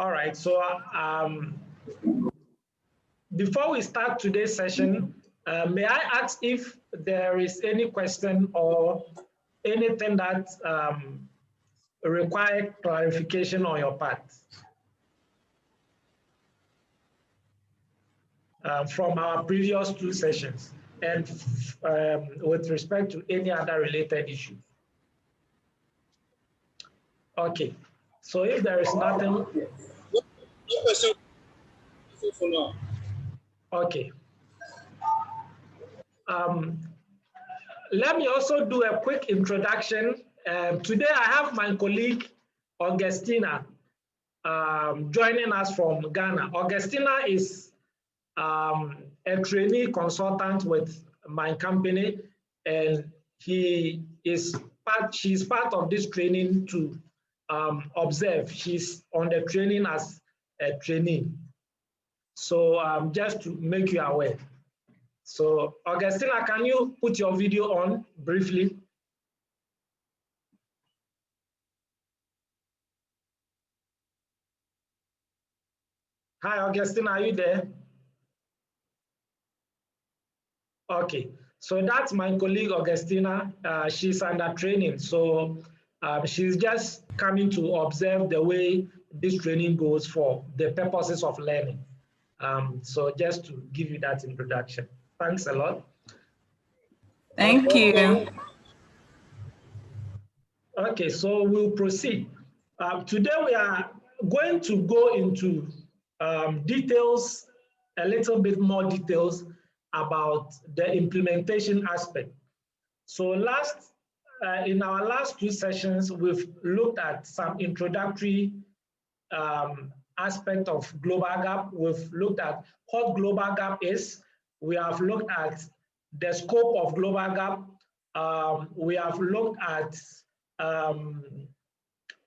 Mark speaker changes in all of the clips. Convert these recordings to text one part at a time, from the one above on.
Speaker 1: All right, so before we start today's session, may I ask if there is any question or anything that require clarification on your part from our previous two sessions and with respect to any other related issue? Okay, so if there is nothing.
Speaker 2: No question for now.
Speaker 1: Okay. Let me also do a quick introduction. Today I have my colleague Augustina joining us from Ghana. Augustina is a trainee consultant with my company, and she's part of this training to observe. She's on the training as a trainee. So just to make you aware. So Augustina, can you put your video on briefly? Hi, Augustina, are you there? Okay, so that's my colleague Augustina. She's under training, so she's just coming to observe the way this training goes for the purposes of learning. So just to give you that introduction. Thanks a lot.
Speaker 3: Thank you.
Speaker 1: Okay, so we'll proceed. Today we are going to go into details, a little bit more details about the implementation aspect. So in our last two sessions, we've looked at some introductory aspect of GlobalGAP. We've looked at what GlobalGAP is. We have looked at the scope of GlobalGAP. We have looked at the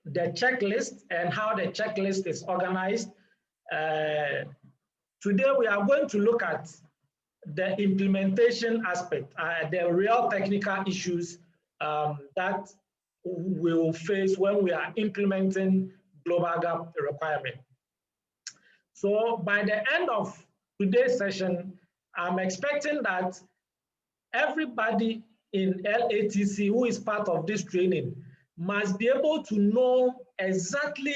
Speaker 1: checklist and how the checklist is organized. Today, we are going to look at the implementation aspect, the real technical issues that we will face when we are implementing GlobalGAP requirement. So by the end of today's session, I'm expecting that everybody in LATC who is part of this training must be able to know exactly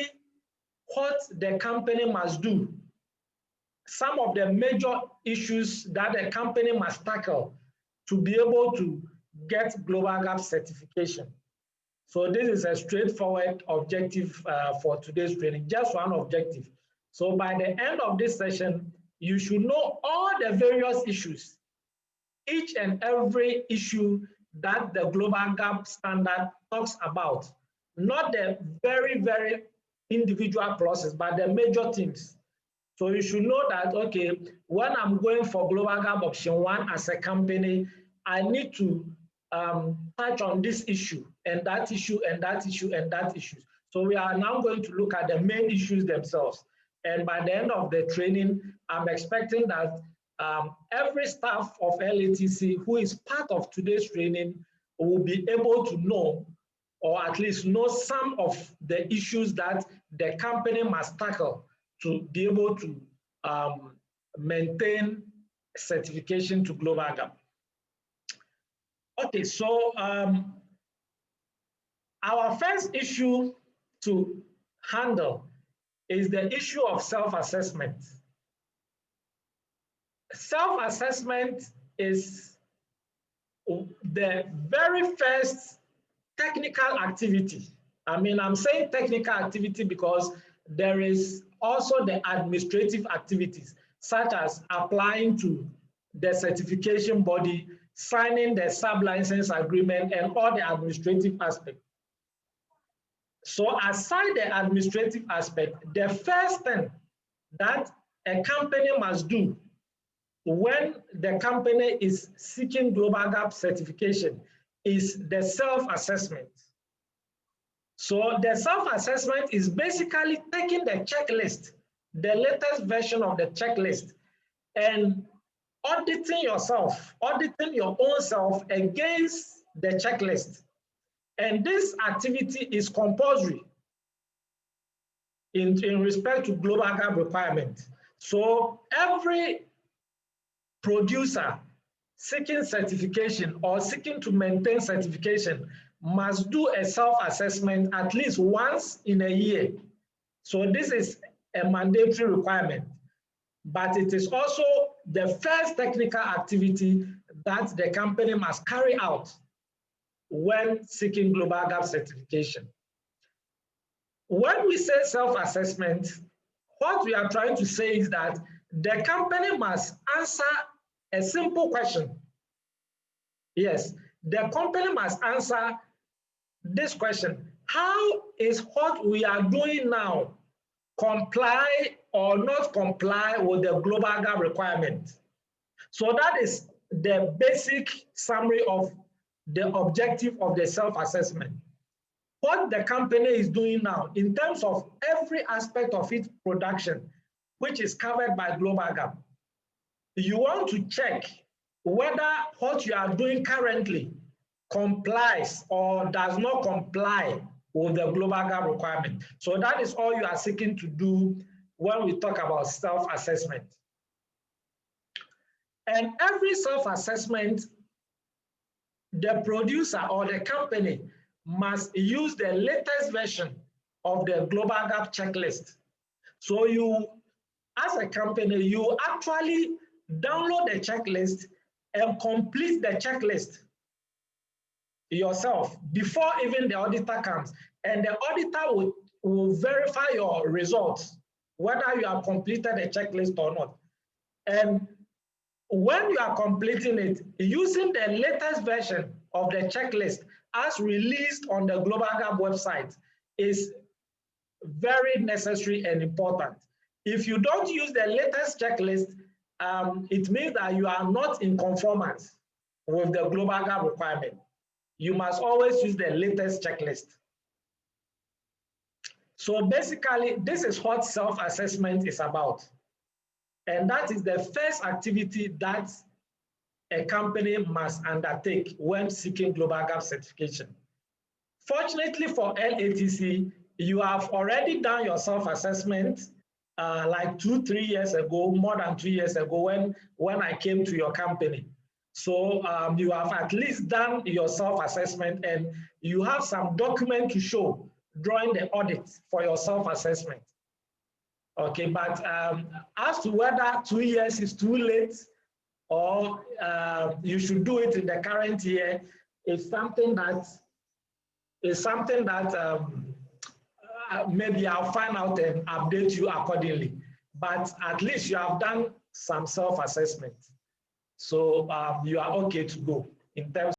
Speaker 1: what the company must do. Some of the major issues that the company must tackle to be able to get GlobalGAP certification. So this is a straightforward objective for today's training, just one objective. So by the end of this session, you should know all the various issues, each and every issue that the GlobalGAP standard talks about, not the very, very individual clauses, but the major themes. So you should know that, okay, when I'm going for GlobalGAP option 1 as a company, I need to touch on this issue and that issue and that issue and that issue. So we are now going to look at the main issues themselves. And by the end of the training, I'm expecting that every staff of LATC who is part of today's training will be able to know, or at least know some of the issues that the company must tackle to be able to maintain certification to GlobalGAP. Okay, so our first issue to handle is the issue of self-assessment. Self-assessment is the very first technical activity. I mean, I'm saying technical activity because there is also the administrative activities, such as applying to the certification body, signing the sub-license agreement, and all the administrative aspects. So aside the administrative aspect, the first thing that a company must do when the company is seeking GlobalGAP certification is the self-assessment. So the self-assessment is basically taking the checklist, the latest version of the checklist, and auditing yourself, auditing your own self against the checklist. And this activity is compulsory. in respect to GlobalGAP requirement. So every producer seeking certification or seeking to maintain certification must do a self-assessment at least once in a year. So this is a mandatory requirement, but it is also the first technical activity that the company must carry out when seeking GlobalGAP certification. When we say self-assessment, what we are trying to say is that the company must answer a simple question. Yes, the company must answer this question: how is what we are doing now comply or not comply with the GlobalGAP requirement? So that is the basic summary of the objective of the self-assessment. What the company is doing now in terms of every aspect of its production, which is covered by GlobalGAP. You want to check whether what you are doing currently complies or does not comply with the GlobalGAP requirement. So that is all you are seeking to do when we talk about self-assessment. And every self-assessment, the producer or the company must use the latest version of the GlobalGAP checklist. So you, as a company, you actually download the checklist and complete the checklist yourself before even the auditor comes. And the auditor will verify your results, whether you have completed the checklist or not. And when you are completing it, using the latest version of the checklist as released on the GlobalGAP website is very necessary and important. If you don't use the latest checklist, it means that you are not in conformance with the GlobalGAP requirement. You must always use the latest checklist. So basically, this is what self-assessment is about. And that is the first activity that a company must undertake when seeking GlobalGAP certification. Fortunately for LATC, you have already done your self-assessment like 2-3 years ago, more than 2 years ago when I came to your company. So you have at least done your self-assessment and you have some document to show during the audit for your self-assessment. Okay, but as to whether 2 years is too late or you should do it in the current year, is something that maybe I'll find out and update you accordingly. But at least you have done some self-assessment. So you are okay to go in terms